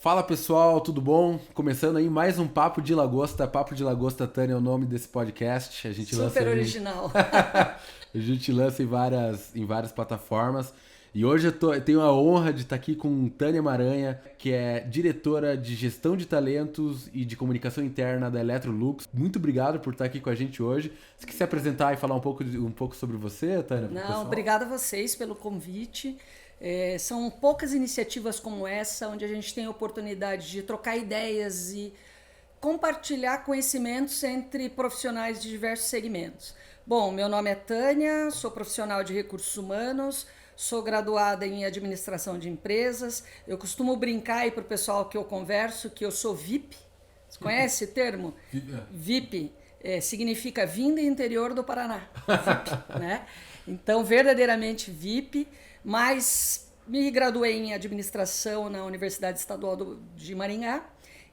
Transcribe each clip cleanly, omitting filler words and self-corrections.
Fala pessoal, tudo bom? Começando aí mais um Papo de Lagosta. Papo de Lagosta, Tânia, é o nome desse podcast. A gente lança Super aí... original. A gente lança em várias plataformas. E hoje eu tenho a honra de estar aqui com Tânia Maranha, que é diretora de gestão de talentos e de comunicação interna da Electrolux. Muito obrigado por estar aqui com a gente hoje. Você quer se apresentar e falar um pouco sobre você, Tânia, pro Não, pessoal? obrigada a vocês pelo convite. São poucas iniciativas como essa, onde a gente tem a oportunidade de trocar ideias e compartilhar conhecimentos entre profissionais de diversos segmentos. Bom, meu nome é Tânia, sou profissional de recursos humanos, sou graduada em administração de empresas. Eu costumo brincar aí para o pessoal que eu converso que eu sou VIP. Você conhece esse termo? VIP significa Vinda Interior do Paraná. VIP, né? Então, verdadeiramente VIP, mas me graduei em administração na Universidade Estadual de Maringá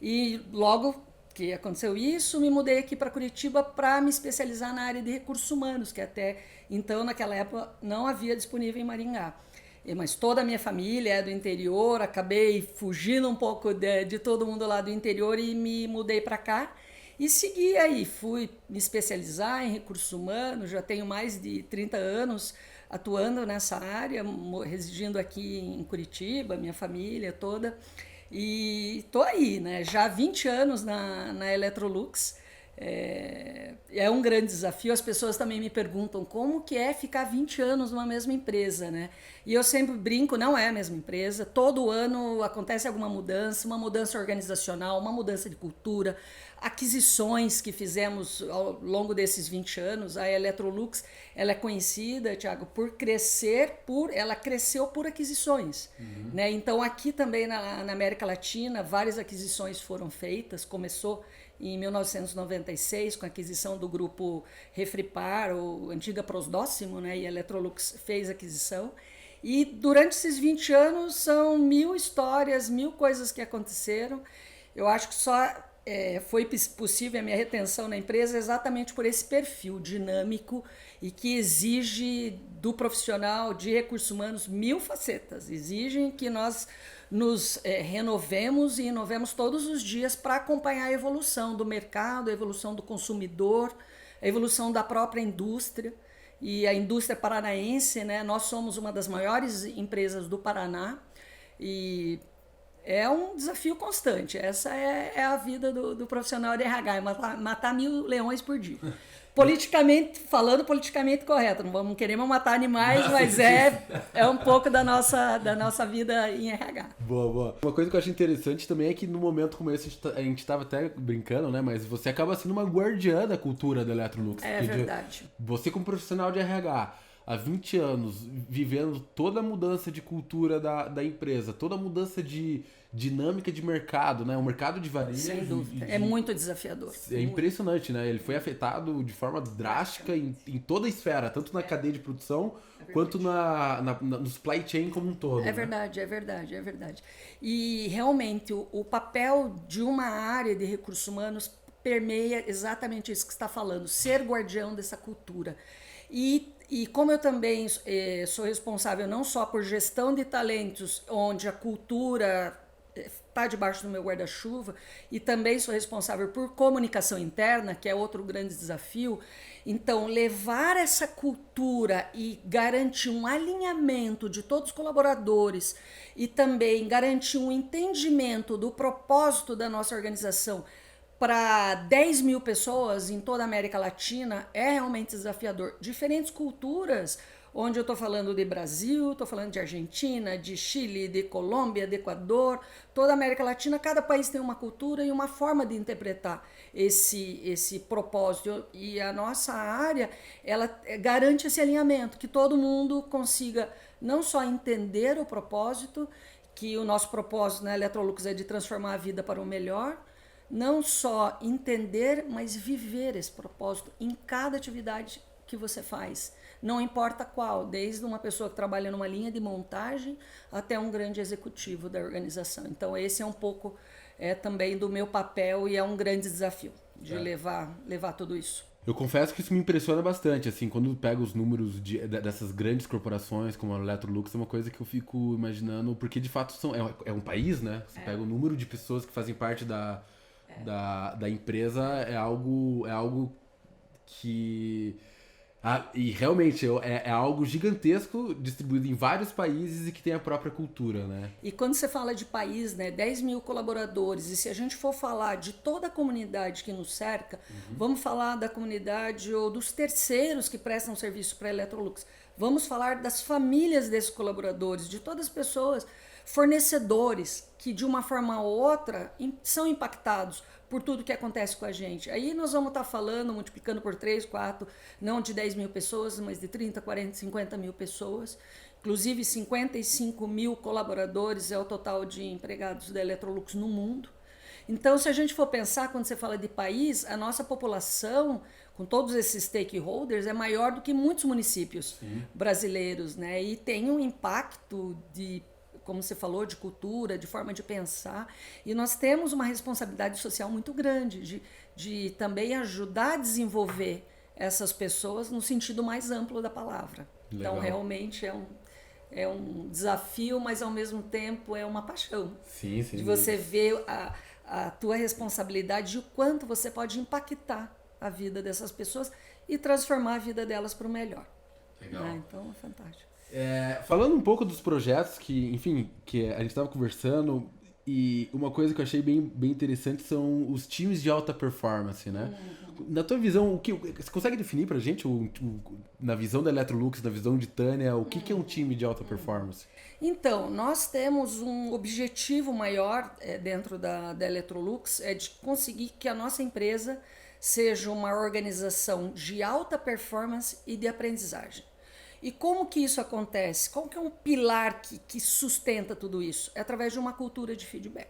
e logo que aconteceu isso, me mudei aqui para Curitiba para me especializar na área de recursos humanos, que até então, naquela época, não havia disponível em Maringá. Mas toda a minha família é do interior, acabei fugindo um pouco de todo mundo lá do interior e me mudei para cá. E segui aí, fui me especializar em recursos humanos, já tenho mais de 30 anos atuando nessa área, residindo aqui em Curitiba, minha família toda. E tô aí, né? Já há 20 anos na Electrolux. É um grande desafio. As pessoas também me perguntam como que é ficar 20 anos numa mesma empresa, né? E eu sempre brinco, não é a mesma empresa. Todo ano acontece alguma mudança, uma mudança organizacional, uma mudança de cultura, aquisições que fizemos ao longo desses 20 anos. A Electrolux, ela é conhecida, Thiago, por crescer, ela cresceu por aquisições, né? Então aqui também na América Latina, várias aquisições foram feitas. Começou em 1996 com a aquisição do grupo Refripar, ou antiga Prosdóximo, né? E a Electrolux fez a aquisição. E durante esses 20 anos são 1000 histórias, 1000 coisas que aconteceram. Eu acho que só foi possível a minha retenção na empresa exatamente por esse perfil dinâmico e que exige do profissional de recursos humanos 1000 facetas. Exigem que nós nos renovemos e inovemos todos os dias para acompanhar a evolução do mercado, a evolução do consumidor, a evolução da própria indústria. E a indústria paranaense, né? Nós somos uma das maiores empresas do Paraná e é um desafio constante. Essa é a vida do profissional de RH, é matar 1000 leões por dia. Politicamente correto, não vamos querer matar animais, mas é um pouco da nossa vida em RH. Boa, boa. Uma coisa que eu acho interessante também é que no momento como esse a gente tava até brincando, né? Mas você acaba sendo uma guardiã da cultura da Electrolux. É verdade. Você como profissional de RH, há 20 anos, vivendo toda a mudança de cultura da empresa, toda a mudança de dinâmica de mercado, né? O mercado de varejo... Sem dúvida. É muito desafiador. É impressionante, né? Ele foi afetado de forma drástica em toda a esfera, tanto na cadeia de produção quanto no supply chain como um todo. É verdade, né? É verdade. E realmente o papel de uma área de recursos humanos permeia exatamente isso que você está falando, ser guardião dessa cultura. E como eu também sou responsável não só por gestão de talentos, onde a cultura está debaixo do meu guarda-chuva, e também sou responsável por comunicação interna, que é outro grande desafio. Então, levar essa cultura e garantir um alinhamento de todos os colaboradores e também garantir um entendimento do propósito da nossa organização para 10 mil pessoas em toda a América Latina é realmente desafiador. Diferentes culturas, onde eu estou falando de Brasil, estou falando de Argentina, de Chile, de Colômbia, de Equador, toda a América Latina, cada país tem uma cultura e uma forma de interpretar esse propósito. E a nossa área, ela garante esse alinhamento, que todo mundo consiga não só entender o propósito, que o nosso propósito na Electrolux é de transformar a vida para o melhor, não só entender, mas viver esse propósito em cada atividade que você faz. Não importa qual, desde uma pessoa que trabalha numa linha de montagem até um grande executivo da organização. Então esse é um pouco também do meu papel e é um grande desafio de levar tudo isso. Eu confesso que isso me impressiona bastante, assim, quando eu pego os números dessas grandes corporações como a Electrolux, é uma coisa que eu fico imaginando, porque de fato é um país, né? Você pega o número de pessoas que fazem parte da empresa, é algo que... e realmente é algo gigantesco, distribuído em vários países e que tem a própria cultura, né? E quando você fala de país, né, 10 mil colaboradores, e se a gente for falar de toda a comunidade que nos cerca, vamos falar da comunidade ou dos terceiros que prestam serviço para a Electrolux, vamos falar das famílias desses colaboradores, de todas as pessoas, fornecedores que de uma forma ou outra são impactados por tudo que acontece com a gente. Aí nós vamos estar falando, multiplicando por 3, 4, não de 10 mil pessoas, mas de 30, 40, 50 mil pessoas. Inclusive 55 mil colaboradores é o total de empregados da Electrolux no mundo. Então, se a gente for pensar, quando você fala de país, a nossa população, com todos esses stakeholders, é maior do que muitos municípios brasileiros, né? E tem um impacto de, como você falou, de cultura, de forma de pensar. E nós temos uma responsabilidade social muito grande de também ajudar a desenvolver essas pessoas no sentido mais amplo da palavra. Legal. Então, realmente é um desafio, mas ao mesmo tempo é uma paixão. Sim. De você ver a tua responsabilidade e o quanto você pode impactar a vida dessas pessoas e transformar a vida delas para o melhor. Legal. Né? Então, é fantástico. Falando um pouco dos projetos que, enfim, que a gente estava conversando, e uma coisa que eu achei bem interessante são os times de alta performance, né? Na tua visão, você consegue definir pra gente, na visão da Electrolux, na visão de Tânia, o que é um time de alta performance? Então, nós temos um objetivo maior dentro da Electrolux, é de conseguir que a nossa empresa seja uma organização de alta performance e de aprendizagem. E como que isso acontece? Qual que é um pilar que sustenta tudo isso? É através de uma cultura de feedback.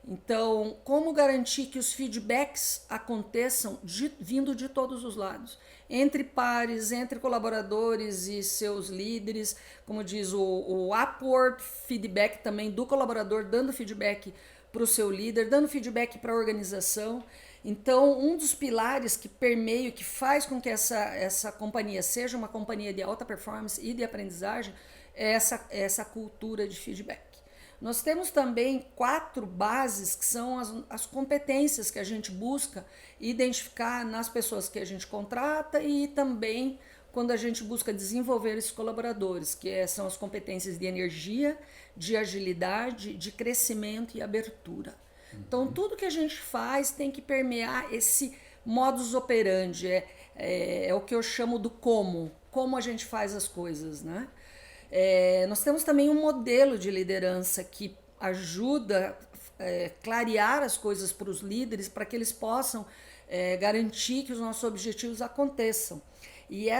Então, como garantir que os feedbacks aconteçam vindo de todos os lados? Entre pares, entre colaboradores e seus líderes, como diz o upward feedback também do colaborador, dando feedback para o seu líder, dando feedback para a organização. Então, um dos pilares que permeia, que faz com que essa companhia seja uma companhia de alta performance e de aprendizagem, é essa cultura de feedback. Nós temos também 4 bases que são as competências que a gente busca identificar nas pessoas que a gente contrata e também quando a gente busca desenvolver esses colaboradores, que são as competências de energia, de agilidade, de crescimento e abertura. Então, tudo que a gente faz tem que permear esse modus operandi, é o que eu chamo do como a gente faz as coisas, né? Nós temos também um modelo de liderança que ajuda a clarear as coisas para os líderes, para que eles possam garantir que os nossos objetivos aconteçam. E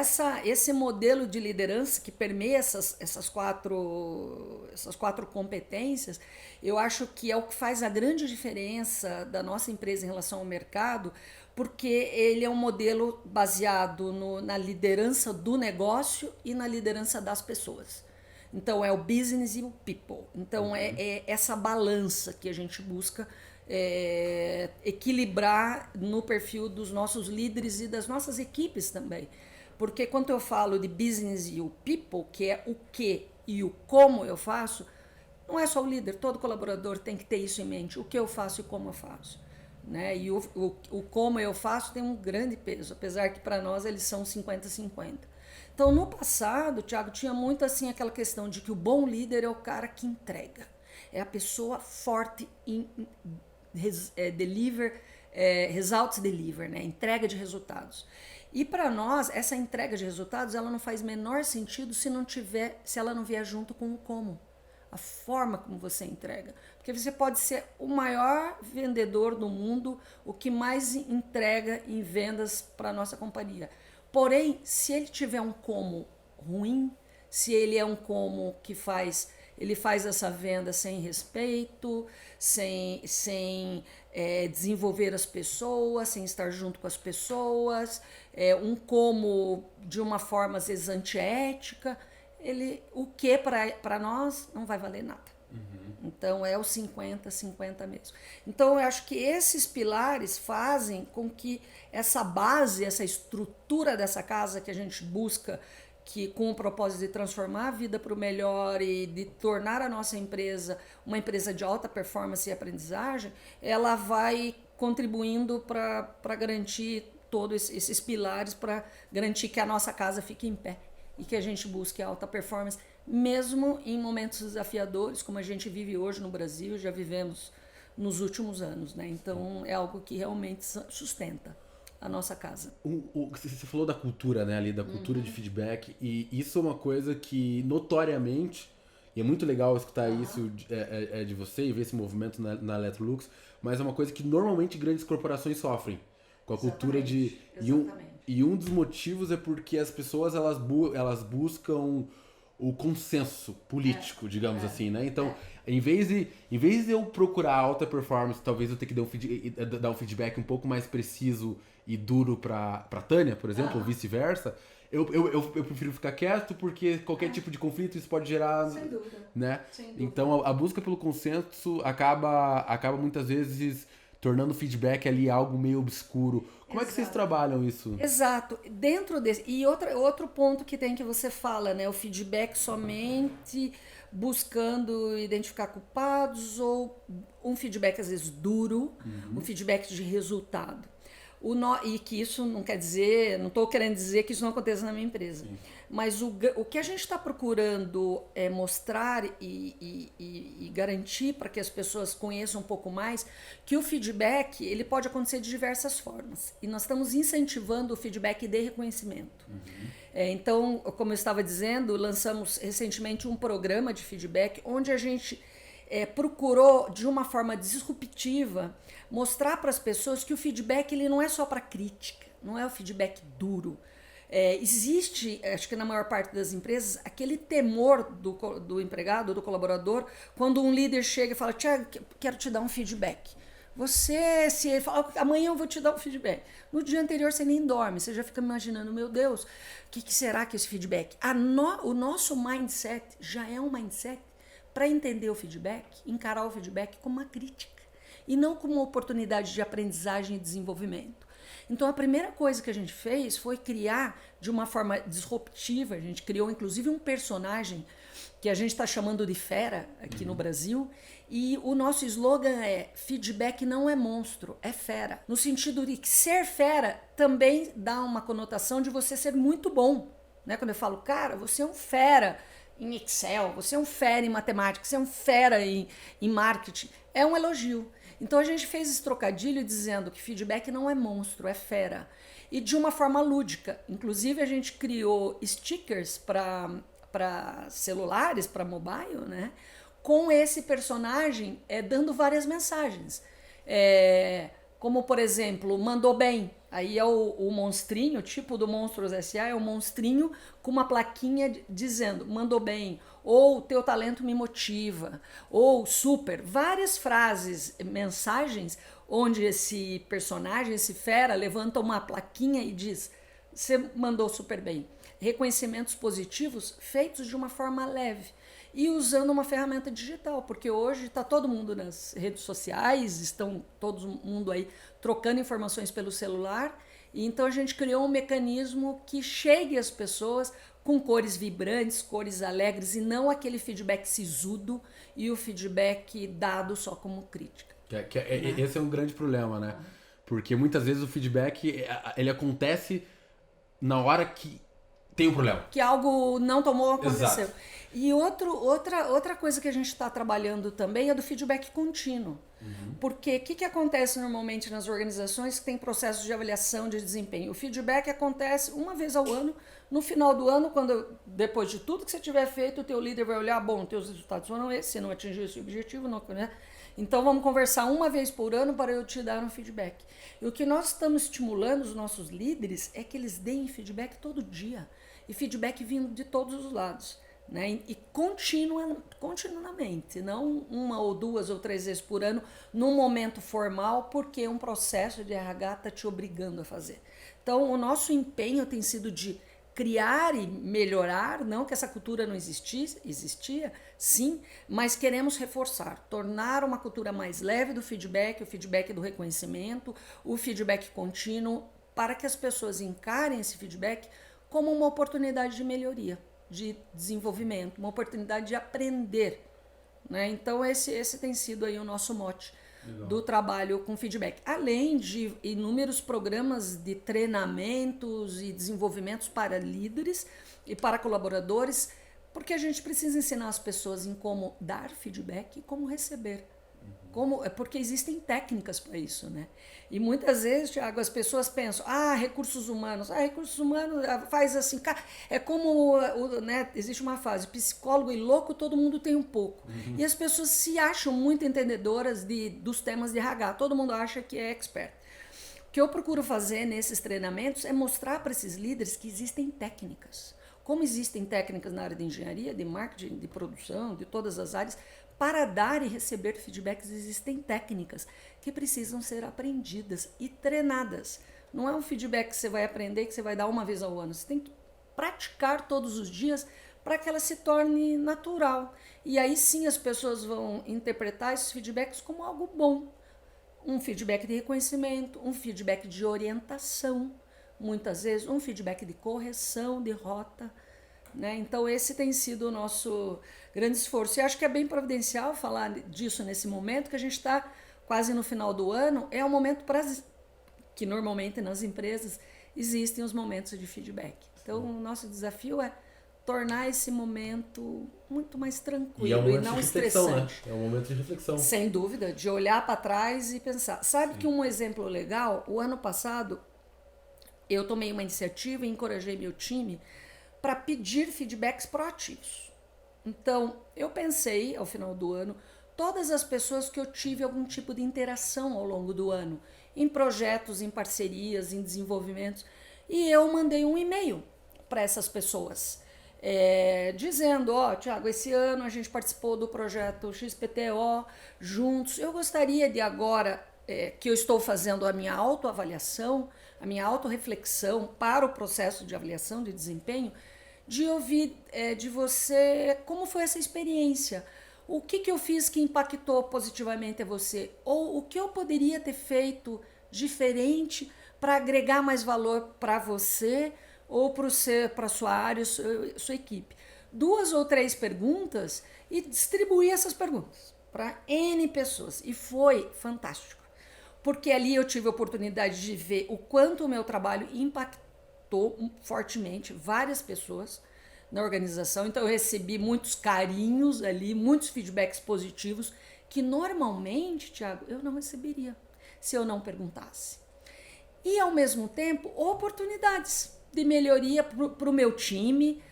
esse modelo de liderança que permeia essas quatro competências, eu acho que é o que faz a grande diferença da nossa empresa em relação ao mercado, porque ele é um modelo baseado na liderança do negócio e na liderança das pessoas. Então, é o business e o people. Então, é essa balança que a gente busca equilibrar no perfil dos nossos líderes e das nossas equipes também. Porque quando eu falo de business e o people, que é o que e o como eu faço, não é só o líder, todo colaborador tem que ter isso em mente, o que eu faço e como eu faço. Né? E o como eu faço tem um grande peso, apesar que para nós eles são 50-50. Então, no passado, Thiago, tinha muito assim aquela questão de que o bom líder é o cara que entrega. É a pessoa forte em results deliver, né? Entrega de resultados. E para nós, essa entrega de resultados, ela não faz menor sentido se ela não vier junto com o como. A forma como você entrega. Porque você pode ser o maior vendedor do mundo, o que mais entrega em vendas para a nossa companhia. Porém, se ele tiver um como ruim, se ele é um como que ele faz essa venda sem respeito, sem desenvolver as pessoas, sem estar junto com as pessoas, um como de uma forma às vezes antiética, o que para nós não vai valer nada. Então é o 50-50 mesmo. Então eu acho que esses pilares fazem com que essa base, essa estrutura dessa casa que a gente busca, que com o propósito de transformar a vida para o melhor e de tornar a nossa empresa uma empresa de alta performance e aprendizagem, ela vai contribuindo para garantir todos esses pilares, para garantir que a nossa casa fique em pé e que a gente busque alta performance, mesmo em momentos desafiadores, como a gente vive hoje no Brasil, já vivemos nos últimos anos, né? Então é algo que realmente sustenta a nossa casa. Você falou da cultura, né, ali, da cultura de feedback, e isso é uma coisa que notoriamente, e é muito legal escutar isso de você e ver esse movimento na Electrolux, mas é uma coisa que normalmente grandes corporações sofrem, com a cultura de... E um dos motivos é porque as pessoas elas buscam o consenso político, digamos assim, né? Então, em vez de eu procurar alta performance, talvez eu tenha que dar um feedback um pouco mais preciso e duro pra Tânia, por exemplo, ou vice-versa, eu prefiro ficar quieto, porque qualquer tipo de conflito isso pode gerar... Sem dúvida. Né? Sem dúvida. Então, a busca pelo consenso acaba muitas vezes tornando o feedback ali algo meio obscuro. Como é que vocês trabalham isso? Exato. Dentro desse... E outro ponto que tem que você fala, né? O feedback somente buscando identificar culpados, ou um feedback às vezes duro, um feedback de resultado. E que isso não quer dizer, não estou querendo dizer que isso não aconteça na minha empresa. Sim. Mas o que a gente está procurando é mostrar e garantir para que as pessoas conheçam um pouco mais que o feedback ele pode acontecer de diversas formas. E nós estamos incentivando o feedback de reconhecimento. Então, como eu estava dizendo, lançamos recentemente um programa de feedback onde a gente procurou, de uma forma disruptiva, mostrar para as pessoas que o feedback ele não é só para crítica, não é o feedback duro. Existe, acho que na maior parte das empresas, aquele temor do empregado, do colaborador, quando um líder chega e fala: Tiago, quero te dar um feedback. Se ele fala, amanhã eu vou te dar um feedback. No dia anterior você nem dorme, você já fica imaginando, meu Deus, o que será que é esse feedback? O nosso mindset já é um mindset para entender o feedback, encarar o feedback como uma crítica e não como uma oportunidade de aprendizagem e desenvolvimento. Então a primeira coisa que a gente fez foi criar de uma forma disruptiva, a gente criou inclusive um personagem que a gente está chamando de Fera aqui no Brasil, e o nosso slogan é: feedback não é monstro, é fera. No sentido de que ser fera também dá uma conotação de você ser muito bom, né? Quando eu falo, cara, você é um fera em Excel, você é um fera em matemática, você é um fera em marketing, é um elogio. Então a gente fez esse trocadilho dizendo que feedback não é monstro, é fera. E de uma forma lúdica. Inclusive a gente criou stickers para celulares, para mobile, né? Com esse personagem dando várias mensagens. Como, por exemplo, mandou bem. Aí é o monstrinho, tipo do Monstros S.A., é o monstrinho com uma plaquinha dizendo mandou bem, ou teu talento me motiva, ou super. Várias frases, mensagens, onde esse personagem, esse fera, levanta uma plaquinha e diz: você mandou super bem. Reconhecimentos positivos feitos de uma forma leve e usando uma ferramenta digital, porque hoje está todo mundo nas redes sociais, estão todo mundo aí trocando informações pelo celular, e então a gente criou um mecanismo que chegue às pessoas com cores vibrantes, cores alegres, e não aquele feedback sisudo e o feedback dado só como crítica. Esse é um grande problema, né? Porque muitas vezes o feedback ele acontece na hora que tem um problema. Que algo não tomou, aconteceu. Exato. E outra coisa que a gente está trabalhando também é do feedback contínuo. Porque o que acontece normalmente nas organizações que tem processos de avaliação de desempenho? O feedback acontece uma vez ao ano, no final do ano, depois de tudo que você tiver feito, o teu líder vai olhar, bom, teus resultados foram esses, você não atingiu esse objetivo, não, né? Então vamos conversar uma vez por ano para eu te dar um feedback. E o que nós estamos estimulando os nossos líderes é que eles deem feedback todo dia. E feedback vindo de todos os lados. Né? E continuamente, não uma ou duas ou três vezes por ano, num momento formal, porque um processo de RH está te obrigando a fazer. Então, o nosso empenho tem sido de criar e melhorar, não que essa cultura não existia, sim, mas queremos reforçar, tornar uma cultura mais leve do feedback, o feedback do reconhecimento, o feedback contínuo, para que as pessoas encarem esse feedback como uma oportunidade de melhoria, de desenvolvimento, uma oportunidade de aprender, né? Então esse tem sido aí o nosso mote. Legal. Do trabalho com feedback, além de inúmeros programas de treinamentos e desenvolvimentos para líderes e para colaboradores, porque a gente precisa ensinar as pessoas em como dar feedback e como receber. Porque existem técnicas para isso, né? E muitas vezes, Thiago, as pessoas pensam, recursos humanos faz assim, é como, né, existe uma frase, psicólogo e louco todo mundo tem um pouco. E as pessoas se acham muito entendedoras dos temas de RH, todo mundo acha que é expert. O que eu procuro fazer nesses treinamentos é mostrar para esses líderes que existem técnicas. Como existem técnicas na área de engenharia, de marketing, de produção, de todas as áreas, para dar e receber feedbacks, existem técnicas que precisam ser aprendidas e treinadas. Não é um feedback que você vai aprender, que você vai dar uma vez ao ano. Você tem que praticar todos os dias para que ela se torne natural. E aí sim as pessoas vão interpretar esses feedbacks como algo bom. Um feedback de reconhecimento, um feedback de orientação, muitas vezes um feedback de correção de rota, né? Então esse tem sido o nosso grande esforço. E acho que é bem providencial falar disso nesse momento, que a gente está quase no final do ano. É um momento que normalmente nas empresas existem os momentos de feedback. Então o nosso desafio é tornar esse momento muito mais tranquilo e não estressante. Né? É um momento de reflexão. Sem dúvida, de olhar para trás e pensar. Sabe que um exemplo legal, o ano passado eu tomei uma iniciativa e encorajei meu time para pedir feedbacks proativos. Então, eu pensei, ao final do ano, todas as pessoas que eu tive algum tipo de interação ao longo do ano, em projetos, em parcerias, em desenvolvimentos, e eu mandei um e-mail para essas pessoas, dizendo, Thiago, esse ano a gente participou do projeto XPTO juntos, eu gostaria de agora que eu estou fazendo a minha autoavaliação, a minha autorreflexão para o processo de avaliação de desempenho, de ouvir de você como foi essa experiência, o que eu fiz que impactou positivamente a você, ou o que eu poderia ter feito diferente para agregar mais valor para você ou para a sua área, sua equipe. 2 ou 3 perguntas e distribuir essas perguntas para N pessoas. E foi fantástico, porque ali eu tive a oportunidade de ver o quanto o meu trabalho impactou fortemente várias pessoas na organização. Então eu recebi muitos carinhos ali, muitos feedbacks positivos que normalmente, Thiago, eu não receberia se eu não perguntasse. E ao mesmo tempo, oportunidades de melhoria para o meu time,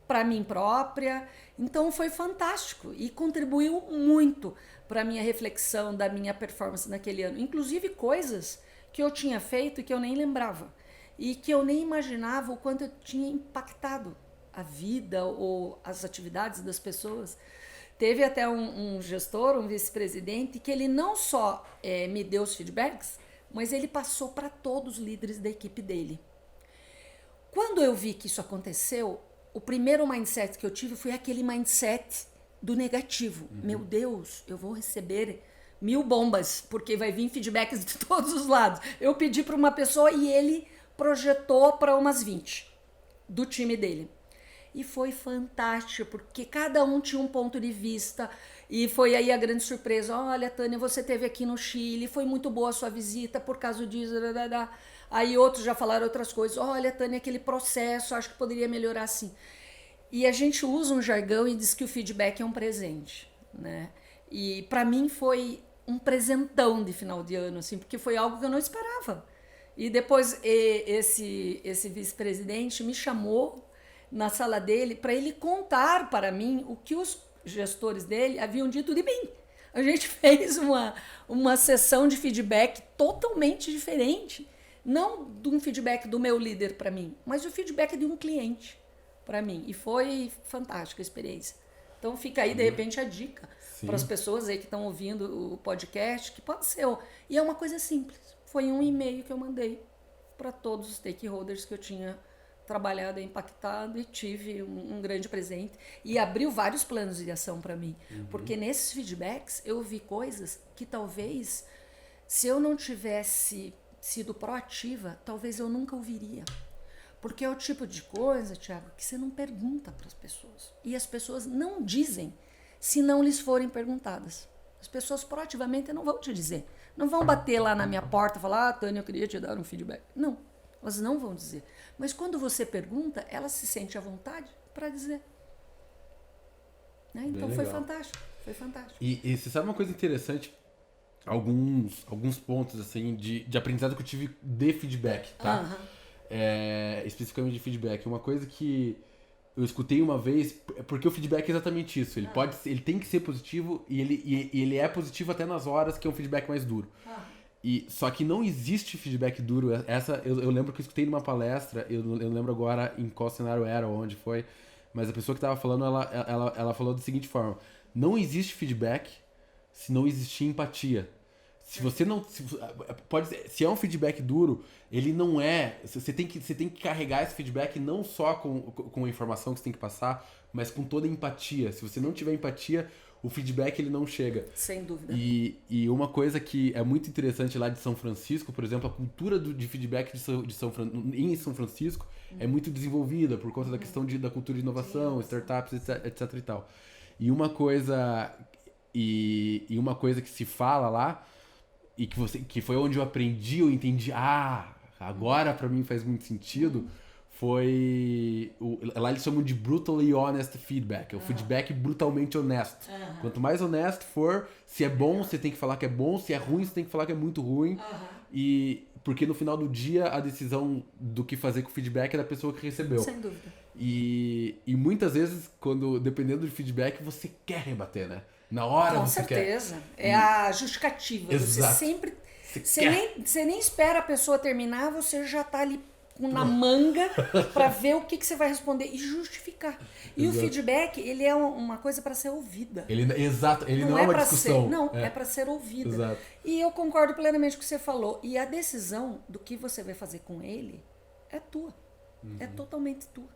para mim própria. Então foi fantástico e contribuiu muito para a minha reflexão da minha performance naquele ano. Inclusive coisas que eu tinha feito e que eu nem lembrava. E que eu nem imaginava o quanto eu tinha impactado a vida ou as atividades das pessoas. Teve até um gestor, um vice-presidente, que ele não só me deu os feedbacks, mas ele passou para todos os líderes da equipe dele. Quando eu vi que isso aconteceu, o primeiro mindset que eu tive foi aquele mindset do negativo. Meu Deus, eu vou receber 1000 bombas, porque vai vir feedbacks de todos os lados. Eu pedi para uma pessoa e ele projetou para umas 20 do time dele. E foi fantástico, porque cada um tinha um ponto de vista. E foi aí a grande surpresa. Olha, Tânia, você esteve aqui no Chile, foi muito boa a sua visita por causa disso. Aí outros já falaram outras coisas. Olha, Tânia, aquele processo, acho que poderia melhorar assim. E a gente usa um jargão e diz que o feedback é um presente, né? E para mim foi um presentão de final de ano, assim, porque foi algo que eu não esperava. E depois esse vice-presidente me chamou na sala dele para ele contar para mim o que os gestores dele haviam dito de mim. A gente fez uma sessão de feedback totalmente diferente. Não de um feedback do meu líder para mim, mas o feedback de um cliente para mim. E foi fantástica a experiência. Então fica aí, de repente, a dica para as pessoas aí que estão ouvindo o podcast, que pode ser. E é uma coisa simples. Foi um e-mail que eu mandei para todos os stakeholders que eu tinha trabalhado, é impactado e tive um grande presente. E abriu vários planos de ação para mim. Porque nesses feedbacks eu vi coisas que talvez, se eu não tivesse sido proativa, talvez eu nunca ouviria. Porque é o tipo de coisa, Thiago, que você não pergunta para as pessoas. E as pessoas não dizem se não lhes forem perguntadas. As pessoas proativamente não vão te dizer. Não vão bater lá na minha porta e falar, Tânia, eu queria te dar um feedback. Não, elas não vão dizer. Mas quando você pergunta, ela se sente à vontade para dizer. Né? Então foi fantástico, foi fantástico. E você sabe uma coisa interessante? Alguns pontos assim de aprendizado que eu tive de feedback, tá? Especificamente de feedback. Uma coisa que eu escutei uma vez, porque o feedback é exatamente isso. Ele tem que ser positivo e ele é positivo até nas horas que é um feedback mais duro. Só que não existe feedback duro. Eu lembro que eu escutei numa palestra, eu não lembro agora em qual cenário era, onde foi, mas a pessoa que estava falando, ela falou da seguinte forma: não existe feedback se não existir empatia. Se você não. Se é um feedback duro, ele não é. Você tem que carregar esse feedback não só com a informação que você tem que passar, mas com toda a empatia. Se você não tiver empatia, o feedback ele não chega. Sem dúvida. E uma coisa que é muito interessante lá de São Francisco, por exemplo, a cultura de feedback em São Francisco é muito desenvolvida por conta da questão da cultura de inovação, startups, etc e tal. E uma coisa que se fala lá, e que foi onde eu aprendi, eu entendi, agora pra mim faz muito sentido, foi... lá eles chamam de brutally honest feedback, é o feedback brutalmente honesto. Quanto mais honesto for, se é bom, você tem que falar que é bom, se é ruim, você tem que falar que é muito ruim. Porque no final do dia, a decisão do que fazer com o feedback é da pessoa que recebeu. Sem dúvida. E muitas vezes, dependendo do feedback, você quer rebater, né? Na hora você quer. Com certeza. É a justificativa. Exato. Você sempre... Você nem espera a pessoa terminar, você já tá ali na manga para ver o que você vai responder e justificar. E Exato. O feedback, ele é uma coisa para ser ouvida. Exato, ele não é uma discussão. É para ser ouvida. Exato. E eu concordo plenamente com o que você falou. E a decisão do que você vai fazer com ele é tua. É totalmente tua.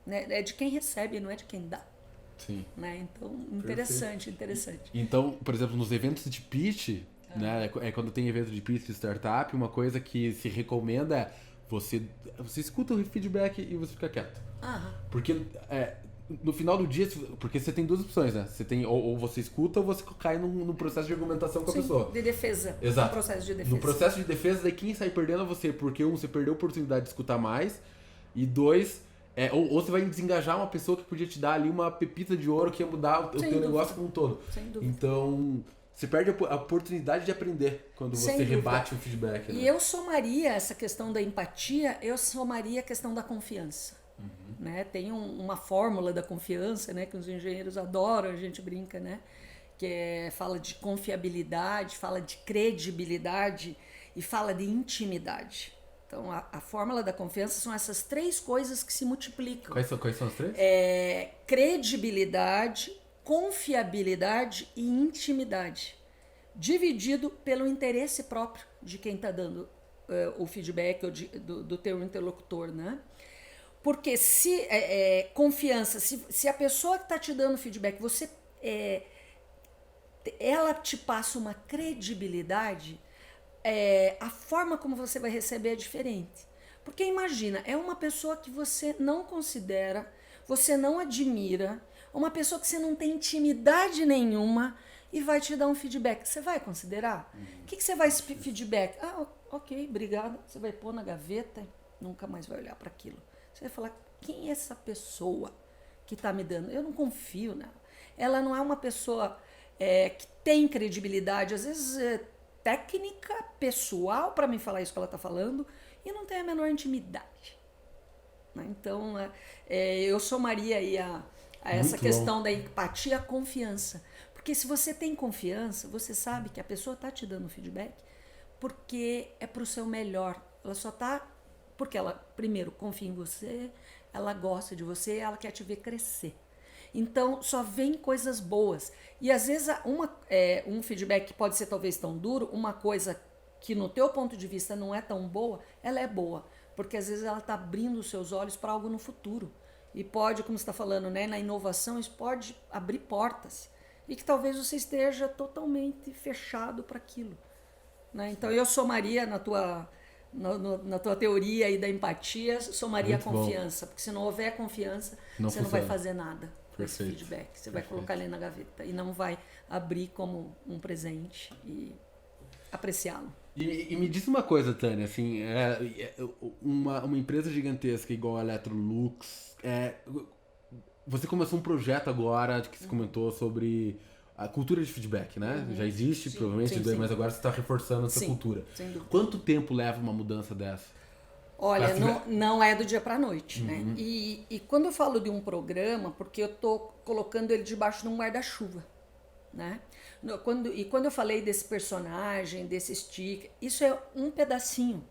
Né? É de quem recebe, não é de quem dá. Sim. Né? Então, interessante. Então, por exemplo, nos eventos de pitch, né, quando tem evento de pitch de startup, uma coisa que se recomenda é você escuta o feedback e você fica quieto. Porque no final do dia, porque você tem duas opções, né? Você tem ou você escuta ou você cai num processo de argumentação com a pessoa. De defesa. Exato. No processo de defesa. No processo de defesa, daí quem sai perdendo é você, porque você perdeu a oportunidade de escutar mais, e dois, ou você vai desengajar uma pessoa que podia te dar ali uma pepita de ouro que ia mudar o teu negócio como um todo. Sem dúvida. Então, você perde a oportunidade de aprender quando você rebate o feedback. E né? eu somaria essa questão da empatia, eu somaria a questão da confiança. Né? Tem uma fórmula da confiança, né, que os engenheiros adoram, a gente brinca, né? Que fala de confiabilidade, fala de credibilidade e fala de intimidade. Então, a fórmula da confiança são essas três coisas que se multiplicam. Quais são as três? Credibilidade, confiabilidade e intimidade. Dividido pelo interesse próprio de quem está dando o feedback ou do teu interlocutor, né? Porque se confiança, se a pessoa que está te dando feedback, ela te passa uma credibilidade, a forma como você vai receber é diferente. Porque imagina, é uma pessoa que você não considera, você não admira, uma pessoa que você não tem intimidade nenhuma e vai te dar um feedback. Você vai considerar? O que você vai feedback? Ok, obrigada. Você vai pôr na gaveta e nunca mais vai olhar para aquilo. Você vai falar, quem é essa pessoa que está me dando? Eu não confio nela. Ela não é uma pessoa que tem credibilidade, às vezes técnica, pessoal, para me falar isso que ela está falando, e não tem a menor intimidade. Então, eu somaria aí a essa questão da empatia, a confiança. Porque se você tem confiança, você sabe que a pessoa está te dando feedback porque é para o seu melhor. Ela só está... Porque ela, primeiro, confia em você, ela gosta de você, ela quer te ver crescer. Então, só vem coisas boas. E, às vezes, um feedback que pode ser talvez tão duro, uma coisa que, no teu ponto de vista, não é tão boa, ela é boa. porque às vezes ela está abrindo os seus olhos para algo no futuro. E pode, como você está falando, né, na inovação, isso pode abrir portas. E que talvez você esteja totalmente fechado para aquilo. Né? Então eu somaria na tua teoria aí da empatia, somaria a confiança. Porque se não houver confiança, você não vai fazer nada com esse feedback. Você vai colocar ele na gaveta e não vai abrir como um presente e apreciá-lo. E me diz uma coisa, Tânia, assim, uma empresa gigantesca igual a Electrolux, você começou um projeto agora que você comentou sobre a cultura de feedback, né? Já existe, sim, provavelmente, sim, mas agora você está reforçando essa cultura. Quanto tempo leva uma mudança dessa? Olha, não é do dia para a noite, né? E quando eu falo de um programa, porque eu estou colocando ele debaixo de um guarda-chuva, né? Quando eu falei desse personagem, desse sticker, isso é um pedacinho,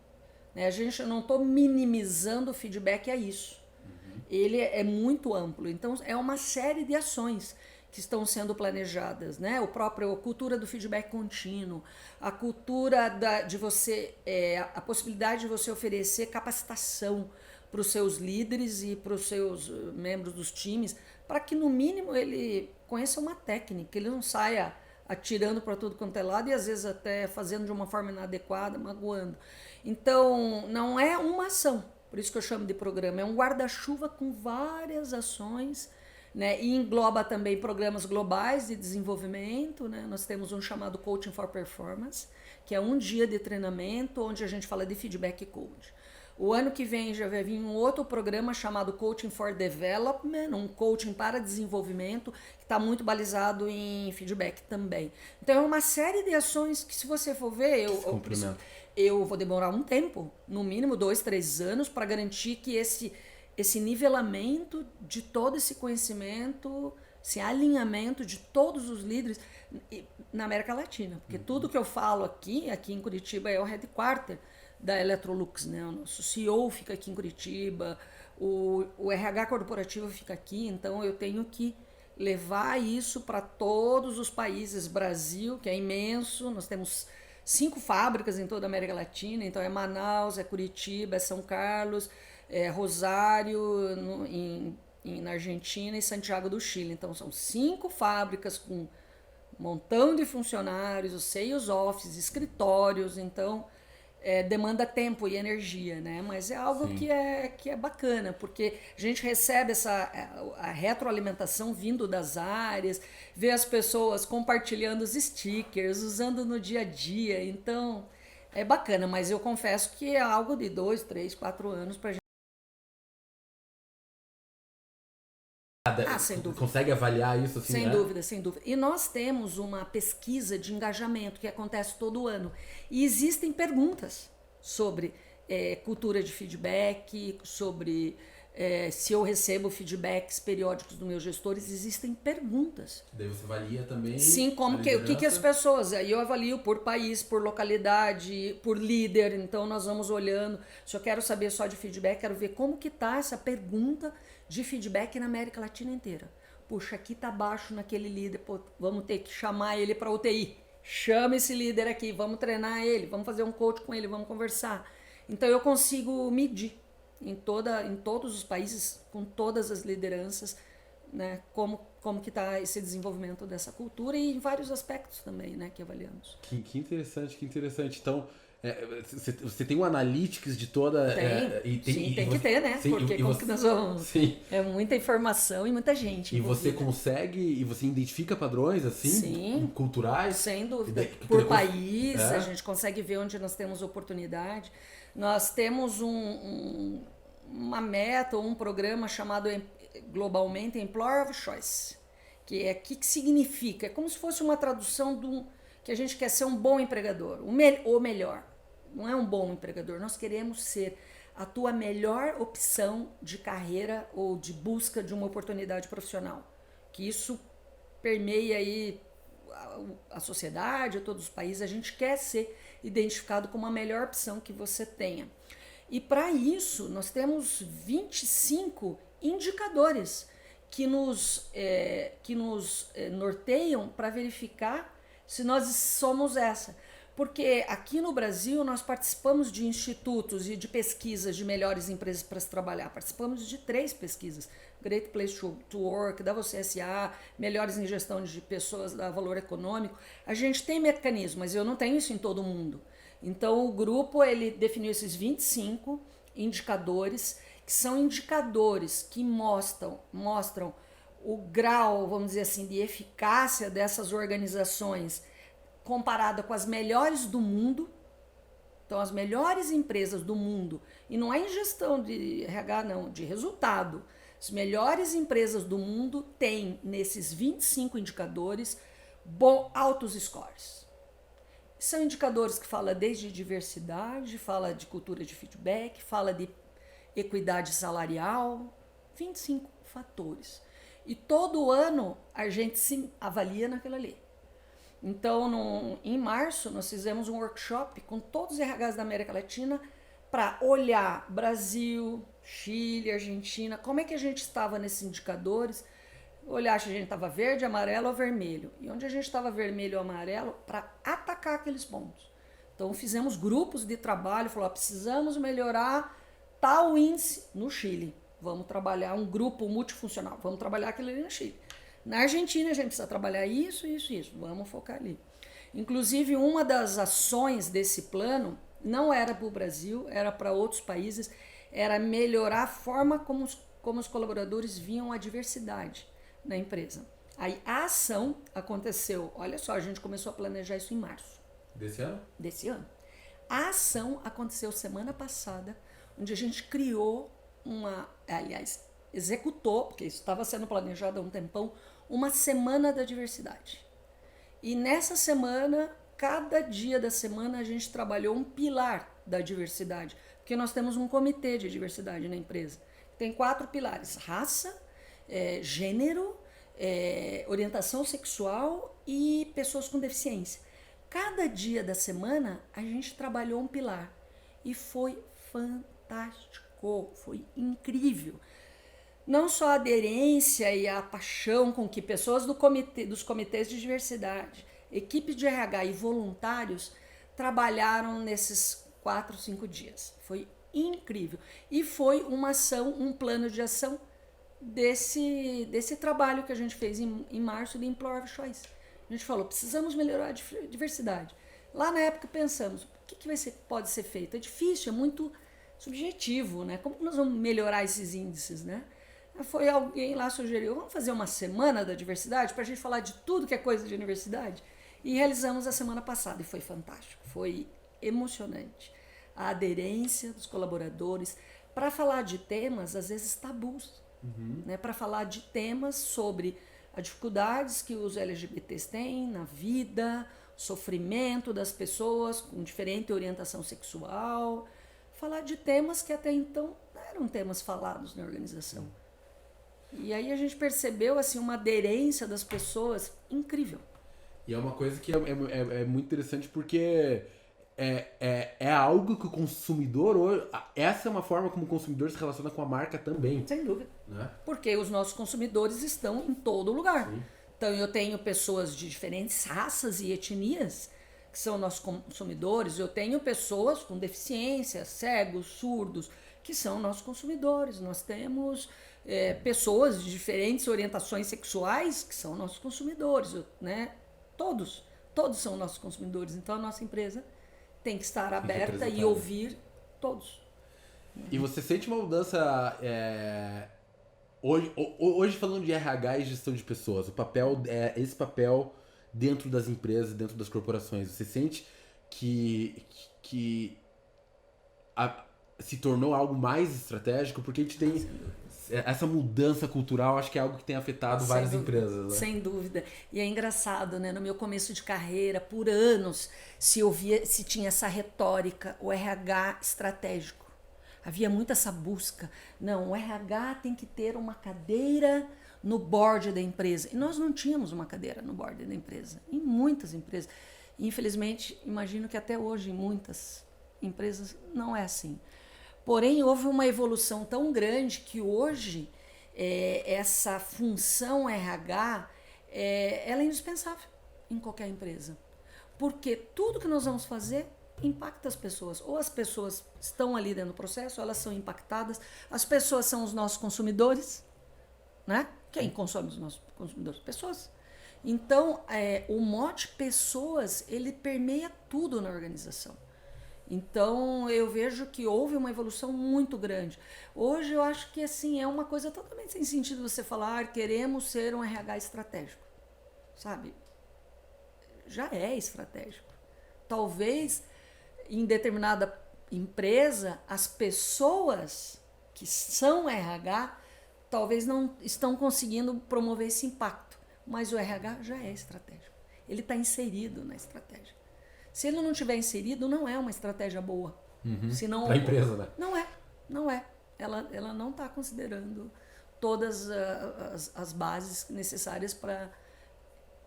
né? Eu não estou minimizando o feedback a isso. Ele é muito amplo, então é uma série de ações que estão sendo planejadas, né? A cultura do feedback contínuo, a cultura de você, a possibilidade de você oferecer capacitação para os seus líderes e para os seus membros dos times, para que no mínimo ele conheça uma técnica, ele não saia atirando para tudo quanto é lado e às vezes até fazendo de uma forma inadequada, magoando. Então, não é uma ação, por isso que eu chamo de programa, é um guarda-chuva com várias ações, né? E engloba também programas globais de desenvolvimento, né? Nós temos um chamado Coaching for Performance, que é um dia de treinamento onde a gente fala de feedback coach. O ano que vem já vai vir um outro programa chamado Coaching for Development, um coaching para desenvolvimento, que está muito balizado em feedback também. Então é uma série de ações que, se você for ver, eu vou demorar um tempo, no mínimo 2, 3 anos, para garantir que esse nivelamento de todo esse conhecimento, esse alinhamento de todos os líderes na América Latina. Porque tudo que eu falo aqui em Curitiba é o headquarter da Electrolux, né? O nosso CEO fica aqui em Curitiba, o RH corporativo fica aqui, então eu tenho que levar isso para todos os países. Brasil, que é imenso, nós temos 5 fábricas em toda a América Latina, então é Manaus, é Curitiba, é São Carlos, é Rosário, na Argentina, e Santiago do Chile. Então são 5 fábricas com um montão de funcionários, os sales offices, escritórios, então demanda tempo e energia, né? Mas é algo que é bacana, porque a gente recebe a retroalimentação vindo das áreas, vê as pessoas compartilhando os stickers, usando no dia a dia, então é bacana, mas eu confesso que é algo de 2, 3, 4 anos para a gente. Sem dúvida. Consegue avaliar isso assim? Sem dúvida, sem dúvida. E nós temos uma pesquisa de engajamento que acontece todo ano. E existem perguntas sobre cultura de feedback, sobre se eu recebo feedbacks periódicos dos meus gestores. Existem perguntas. Daí você avalia também. Sim, o que as pessoas. Aí eu avalio por país, por localidade, por líder. Então nós vamos olhando. Se eu quero saber só de feedback, quero ver como que está essa pergunta de feedback na América Latina inteira. Puxa, aqui tá baixo naquele líder, pô, vamos ter que chamar ele para UTI. Chama esse líder aqui, vamos treinar ele, vamos fazer um coach com ele, vamos conversar. Então eu consigo medir em todos os países, com todas as lideranças, né, como que tá esse desenvolvimento dessa cultura e em vários aspectos também, né, que avaliamos. Que interessante, que interessante. Então, você tem um analytics de toda... Tem que ter, né? Sim, porque como que nós vamos... Sim. É muita informação e muita gente. E você consegue, e você identifica padrões, assim, sim, culturais? Sem dúvida. Por país, a gente consegue ver onde nós temos oportunidade. Nós temos uma meta ou um programa chamado globalmente Employer of Choice, que é o que significa? É como se fosse uma tradução que a gente quer ser um bom empregador, ou melhor. Não é um bom empregador, nós queremos ser a tua melhor opção de carreira ou de busca de uma oportunidade profissional. Que isso permeia aí a sociedade, a todos os países. A gente quer ser identificado como a melhor opção que você tenha. E para isso, nós temos 25 indicadores que nos norteiam para verificar se nós somos essa. Porque aqui no Brasil nós participamos de institutos e de pesquisas de melhores empresas para se trabalhar. Participamos de 3 pesquisas. Great Place to Work, da Você SA, melhores em gestão de pessoas, da Valor Econômico. A gente tem mecanismo, mas eu não tenho isso em todo mundo. Então o grupo ele definiu esses 25 indicadores, que são indicadores que mostram o grau, vamos dizer assim, de eficácia dessas organizações comparada com as melhores do mundo. Então, as melhores empresas do mundo, e não é em gestão de RH, não, de resultado. As melhores empresas do mundo têm, nesses 25 indicadores, altos scores. São indicadores que falam desde diversidade, fala de cultura de feedback, fala de equidade salarial, 25 fatores. E todo ano a gente se avalia naquilo ali. Então, em março, nós fizemos um workshop com todos os RHs da América Latina para olhar Brasil, Chile, Argentina, como é que a gente estava nesses indicadores, olhar se a gente estava verde, amarelo ou vermelho. E onde a gente estava vermelho ou amarelo, para atacar aqueles pontos. Então, fizemos grupos de trabalho, falou, precisamos melhorar tal índice no Chile. Vamos trabalhar um grupo multifuncional, vamos trabalhar aquilo ali no Chile. Na Argentina a gente precisa trabalhar isso, vamos focar ali. Inclusive uma das ações desse plano não era para o Brasil, era para outros países, era melhorar a forma como os colaboradores viam a diversidade na empresa. Aí a ação aconteceu, olha só, a gente começou a planejar isso em março. Desse ano? Desse ano. A ação aconteceu semana passada, onde a gente criou executou, porque isso estava sendo planejado há um tempão, uma semana da diversidade. E nessa semana, cada dia da semana, a gente trabalhou um pilar da diversidade, porque nós temos um comitê de diversidade na empresa. Tem 4 pilares: raça, gênero, orientação sexual e pessoas com deficiência. Cada dia da semana, a gente trabalhou um pilar. E foi fantástico, foi incrível. Não só a aderência e a paixão com que pessoas dos comitês de diversidade, equipe de RH e voluntários trabalharam nesses 4, 5 dias. Foi incrível. E foi uma ação, um plano de ação desse trabalho que a gente fez em março de Employer of Choice. A gente falou, precisamos melhorar a diversidade. Lá na época pensamos, o que pode ser feito? É difícil, é muito subjetivo, né? Como nós vamos melhorar esses índices, né? Foi alguém lá sugeriu, vamos fazer uma semana da diversidade para a gente falar de tudo que é coisa de universidade? E realizamos a semana passada e foi fantástico, foi emocionante. A aderência dos colaboradores para falar de temas, às vezes tabus, né? Para falar de temas sobre as dificuldades que os LGBTs têm na vida, o sofrimento das pessoas com diferente orientação sexual, falar de temas que até então não eram temas falados na organização. E aí a gente percebeu assim, uma aderência das pessoas incrível. E é uma coisa que é muito interessante porque é algo que o consumidor hoje... Essa é uma forma como o consumidor se relaciona com a marca também. Sem dúvida. Né? Porque os nossos consumidores estão em todo lugar. Sim. Então eu tenho pessoas de diferentes raças e etnias que são nossos consumidores. Eu tenho pessoas com deficiência, cegos, surdos, que são nossos consumidores. Nós temos... pessoas de diferentes orientações sexuais que são nossos consumidores, né? Todos são nossos consumidores. Então a nossa empresa tem que estar aberta e ouvir todos. E você sente uma mudança hoje falando de RH e gestão de pessoas, esse papel dentro das empresas, dentro das corporações, você sente que se tornou algo mais estratégico? Porque a gente tem essa mudança cultural, acho que é algo que tem afetado várias empresas. Né? Sem dúvida. E é engraçado, né? No meu começo de carreira, por anos, se tinha essa retórica, o RH estratégico. Havia muito essa busca. Não, o RH tem que ter uma cadeira no board da empresa. E nós não tínhamos uma cadeira no board da empresa. Em muitas empresas. Infelizmente, imagino que até hoje, em muitas empresas, não é assim. Porém, houve uma evolução tão grande que hoje essa função RH ela é indispensável em qualquer empresa. Porque tudo que nós vamos fazer impacta as pessoas. Ou as pessoas estão ali dentro do processo, elas são impactadas. As pessoas são os nossos consumidores, né? Quem consome os nossos consumidores? Pessoas. Então, o mote pessoas, ele permeia tudo na organização. Então, eu vejo que houve uma evolução muito grande. Hoje, eu acho que assim é uma coisa totalmente sem sentido você falar queremos ser um RH estratégico, sabe? Já é estratégico. Talvez, em determinada empresa, as pessoas que são RH talvez não estão conseguindo promover esse impacto, mas o RH já é estratégico. Ele está inserido na estratégia. Se ele não tiver inserido, não é uma estratégia boa. Para a empresa, né? Não é. Ela não está considerando todas as bases necessárias para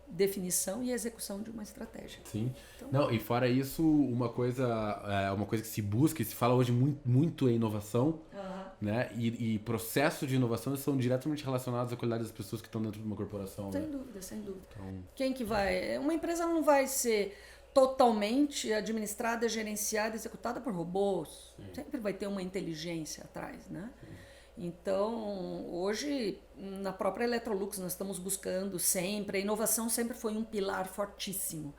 definição e execução de uma estratégia. Sim. Então, não, e fora isso, uma coisa que se busca e se fala hoje muito é inovação, né? E processos de inovação são diretamente relacionados à qualidade das pessoas que estão dentro de uma corporação. Sem né? dúvida, sem dúvida. Então... Quem que vai... Uma empresa não vai ser totalmente administrada, gerenciada, executada por robôs. Sim. Sempre vai ter uma inteligência atrás, né? Sim. Então, hoje, na própria Electrolux, nós estamos buscando sempre, a inovação sempre foi um pilar fortíssimo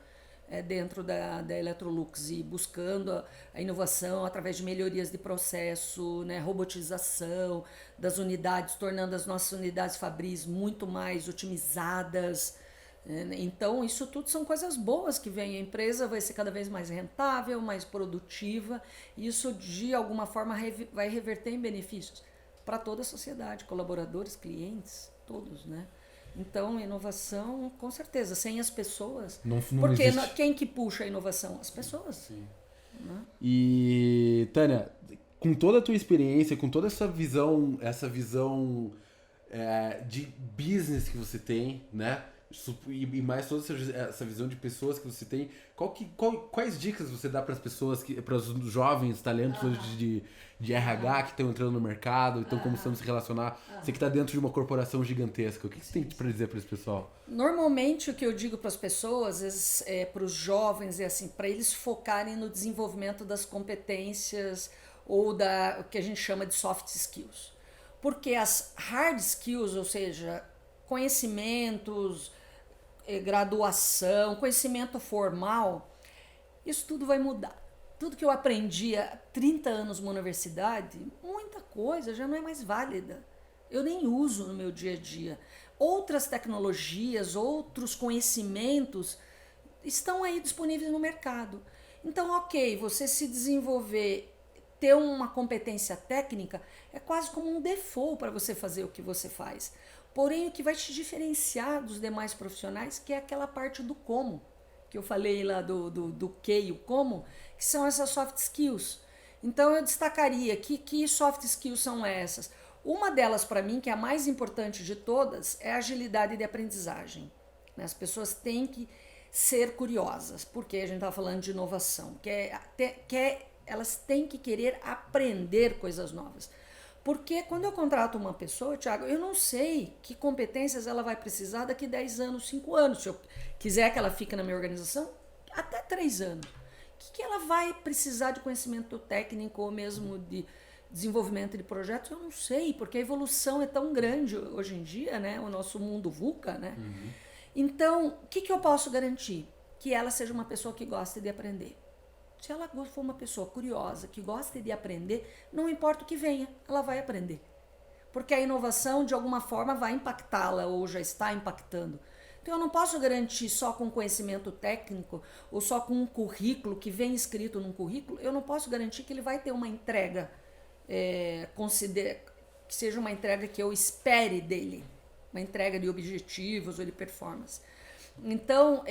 dentro da Electrolux, e buscando a inovação através de melhorias de processo, né, robotização das unidades, tornando as nossas unidades fabris muito mais otimizadas. Então, isso tudo são coisas boas que vêm. A empresa vai ser cada vez mais rentável, mais produtiva, e isso, de alguma forma, vai reverter em benefícios para toda a sociedade, colaboradores, clientes, todos, né? Então, inovação, com certeza, sem as pessoas... Não porque existe. quem que puxa a inovação? As pessoas. Sim. Né? E, Tânia, com toda a tua experiência, com toda essa visão de business que você tem, né? E mais toda essa visão de pessoas que você tem, quais dicas você dá para as pessoas, para os jovens talentos hoje de RH que estão entrando no mercado, estão começando a se relacionar? Você que está dentro de uma corporação gigantesca, o que você tem para dizer para esse pessoal? Normalmente o que eu digo para as pessoas, para os jovens, é assim, para eles focarem no desenvolvimento das competências ou o que a gente chama de soft skills. Porque as hard skills, ou seja, conhecimentos, graduação, conhecimento formal, isso tudo vai mudar. Tudo que eu aprendi há 30 anos numa universidade, muita coisa já não é mais válida. Eu nem uso no meu dia a dia. Outras tecnologias, outros conhecimentos estão aí disponíveis no mercado. Então, ok, você se desenvolver, ter uma competência técnica, é quase como um default para você fazer o que você faz. Porém, o que vai te diferenciar dos demais profissionais, que é aquela parte do como, que eu falei lá do que e o como, que são essas soft skills. Então, eu destacaria que soft skills são essas. Uma delas, para mim, que é a mais importante de todas, é a agilidade de aprendizagem. As pessoas têm que ser curiosas, porque a gente está falando de inovação, elas têm que querer aprender coisas novas. Porque quando eu contrato uma pessoa, Thiago, eu não sei que competências ela vai precisar daqui 10 anos, 5 anos. Se eu quiser que ela fique na minha organização, até 3 anos. O que ela vai precisar de conhecimento técnico ou mesmo de desenvolvimento de projetos? Eu não sei, porque a evolução é tão grande hoje em dia, né? O nosso mundo VUCA, né? Uhum. Então, o que eu posso garantir? Que ela seja uma pessoa que goste de aprender. Se ela for uma pessoa curiosa, que gosta de aprender, não importa o que venha, ela vai aprender. Porque a inovação, de alguma forma, vai impactá-la ou já está impactando. Então, eu não posso garantir só com conhecimento técnico ou só com um currículo que vem escrito num currículo, eu não posso garantir que ele vai ter uma entrega, que seja uma entrega que eu espere dele, uma entrega de objetivos ou de performance. Então,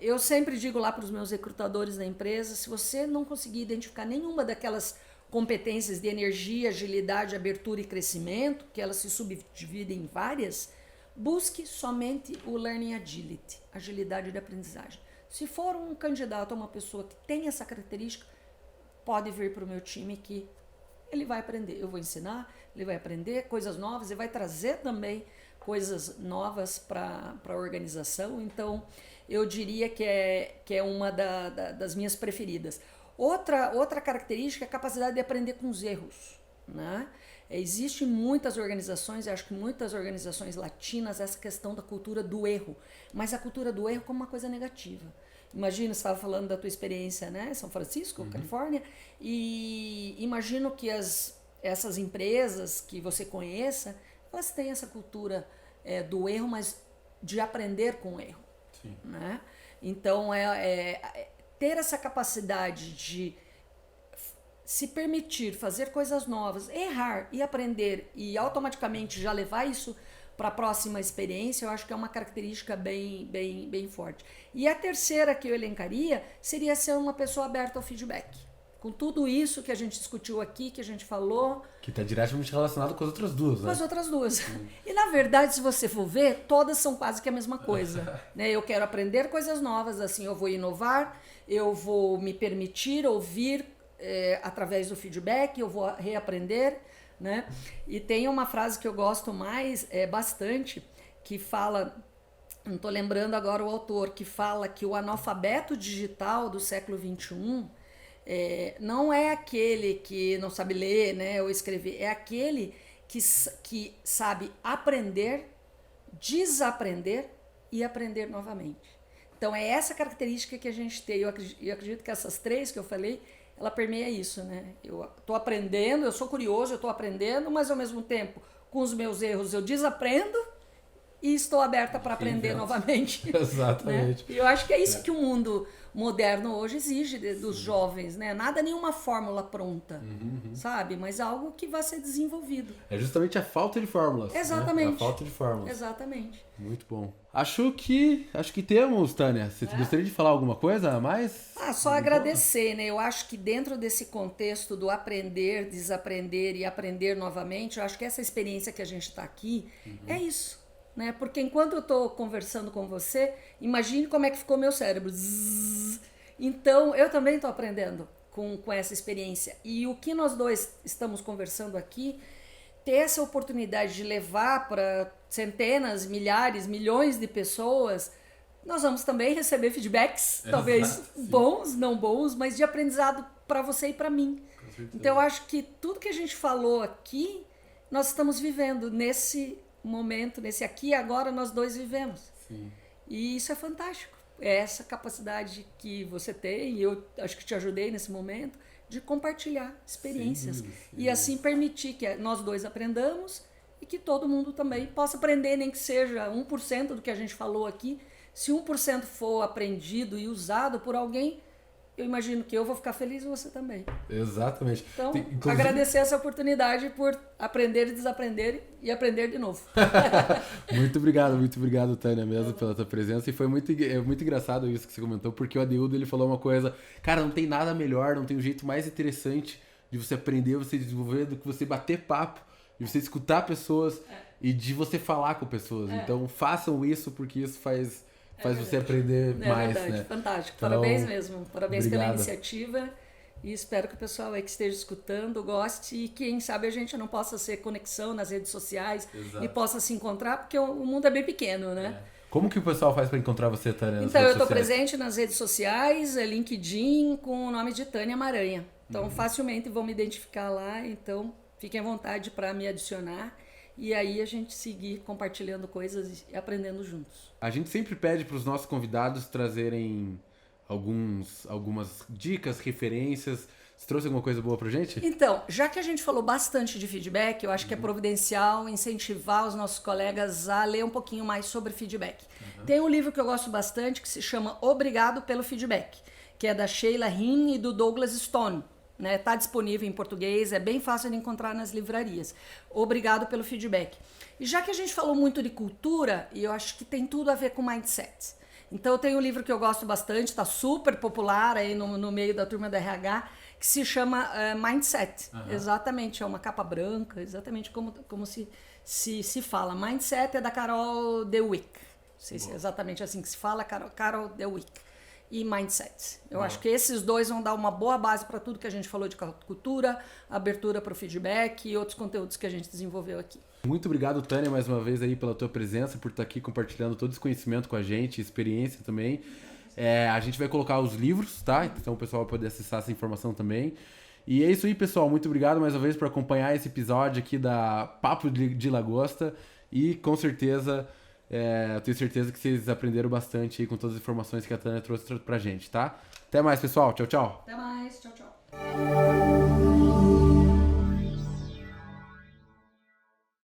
eu sempre digo lá para os meus recrutadores da empresa, se você não conseguir identificar nenhuma daquelas competências de energia, agilidade, abertura e crescimento, que elas se subdividem em várias, busque somente o Learning Agility, agilidade de aprendizagem. Se for um candidato a uma pessoa que tem essa característica, pode vir para o meu time que ele vai aprender. Eu vou ensinar, ele vai aprender coisas novas e vai trazer também coisas novas para a organização. Então, eu diria que é uma das minhas preferidas. Outra característica é a capacidade de aprender com os erros, né? Existem muitas organizações, eu acho que muitas organizações latinas, essa questão da cultura do erro, mas a cultura do erro como uma coisa negativa. Imagina, você estava falando da tua experiência, né? São Francisco, Califórnia, e imagino que essas empresas que você conheça, elas têm essa cultura do erro, mas de aprender com o erro. Sim. Né? Então, ter essa capacidade de se permitir fazer coisas novas, errar e aprender e automaticamente já levar isso para a próxima experiência, eu acho que é uma característica bem forte. E a terceira que eu elencaria seria ser uma pessoa aberta ao feedback. Com tudo isso que a gente discutiu aqui, que a gente falou... Que está diretamente relacionado com as outras duas, né? Com as outras duas. E, na verdade, se você for ver, todas são quase que a mesma coisa. Né? Eu quero aprender coisas novas, assim, eu vou inovar, eu vou me permitir ouvir através do feedback, eu vou reaprender, né? E tem uma frase que eu gosto mais bastante, que fala, não estou lembrando agora o autor, que fala que o analfabeto digital do século XXI não é aquele que não sabe ler, né, ou escrever, é aquele que sabe aprender, desaprender e aprender novamente. Então é essa característica que a gente tem. Eu acredito que essas três que eu falei, ela permeia isso, né? Eu estou aprendendo, eu sou curioso, eu estou aprendendo, mas ao mesmo tempo, com os meus erros, eu desaprendo e estou aberta para aprender novamente. Exatamente. Né? E eu acho que é isso que o mundo moderno hoje exige dos jovens, né? Nada, nenhuma fórmula pronta, sabe? Mas algo que vai ser desenvolvido. É justamente a falta de fórmulas. Exatamente. Né? A falta de fórmulas. Exatamente. Muito bom. Acho que temos, Tânia. Você gostaria de falar alguma coisa a mais? Só agradecer, né? Eu acho que dentro desse contexto do aprender, desaprender e aprender novamente, eu acho que essa experiência que a gente está aqui é isso. Né? Porque enquanto eu estou conversando com você, imagine como é que ficou meu cérebro. Zzz. Então, eu também estou aprendendo com essa experiência. E o que nós dois estamos conversando aqui, ter essa oportunidade de levar para centenas, milhares, milhões de pessoas, nós vamos também receber feedbacks, talvez bons, não bons, mas de aprendizado para você e para mim. Então, eu acho que tudo que a gente falou aqui, nós estamos vivendo nesse momento, nesse aqui e agora nós dois vivemos. Sim. E isso é fantástico. É essa capacidade que você tem, e eu acho que te ajudei nesse momento, de compartilhar experiências. Sim. E assim permitir que nós dois aprendamos e que todo mundo também possa aprender, nem que seja 1% do que a gente falou aqui. Se 1% for aprendido e usado por alguém, eu imagino que eu vou ficar feliz e você também. Exatamente. Então, agradecer essa oportunidade por aprender e desaprender e aprender de novo. Muito obrigado, Tânia, mesmo pela tua presença. E foi muito engraçado isso que você comentou, porque o Adeudo, ele falou uma coisa, cara, não tem nada melhor, não tem um jeito mais interessante de você aprender, você desenvolver, do que você bater papo, de você escutar pessoas e de você falar com pessoas. Então, façam isso, porque isso faz você aprender mais, verdade, né? Fantástico. Então, parabéns mesmo. Parabéns pela iniciativa. E espero que o pessoal aí que esteja escutando goste e quem sabe a gente não possa ser conexão nas redes sociais. Exato. E possa se encontrar, porque o mundo é bem pequeno, né? Como que o pessoal faz para encontrar você, Tânia? Então, eu estou presente nas redes sociais, LinkedIn, com o nome de Tânia Maranha. Então, facilmente vão me identificar lá. Então, fiquem à vontade para me adicionar. E aí a gente seguir compartilhando coisas e aprendendo juntos. A gente sempre pede para os nossos convidados trazerem algumas dicas, referências. Você trouxe alguma coisa boa pra gente? Então, já que a gente falou bastante de feedback, eu acho que é providencial incentivar os nossos colegas a ler um pouquinho mais sobre feedback. Tem um livro que eu gosto bastante que se chama Obrigado pelo Feedback, que é da Sheila Hinn e do Douglas Stone. Tá disponível em português, é bem fácil de encontrar nas livrarias. Obrigado pelo feedback. E já que a gente falou muito de cultura, e eu acho que tem tudo a ver com mindset. Então eu tenho um livro que eu gosto bastante, está super popular aí no meio da turma da RH, que se chama Mindset. Exatamente, é uma capa branca, exatamente como se fala. Mindset é da Carol Dweck. Não sei se é exatamente assim que se fala, Carol Dweck. E mindset. Eu acho que esses dois vão dar uma boa base para tudo que a gente falou de cultura, abertura para o feedback e outros conteúdos que a gente desenvolveu aqui. Muito obrigado, Tânia, mais uma vez aí pela tua presença, por estar aqui compartilhando todo esse conhecimento com a gente, experiência também. A gente vai colocar os livros, tá? Então o pessoal vai poder acessar essa informação também. E é isso aí, pessoal. Muito obrigado mais uma vez por acompanhar esse episódio aqui da Papo de Lagosta. E com certeza, eu tenho certeza que vocês aprenderam bastante aí com todas as informações que a Tânia trouxe pra gente, tá? Até mais, pessoal. Tchau, tchau. Até mais. Tchau, tchau.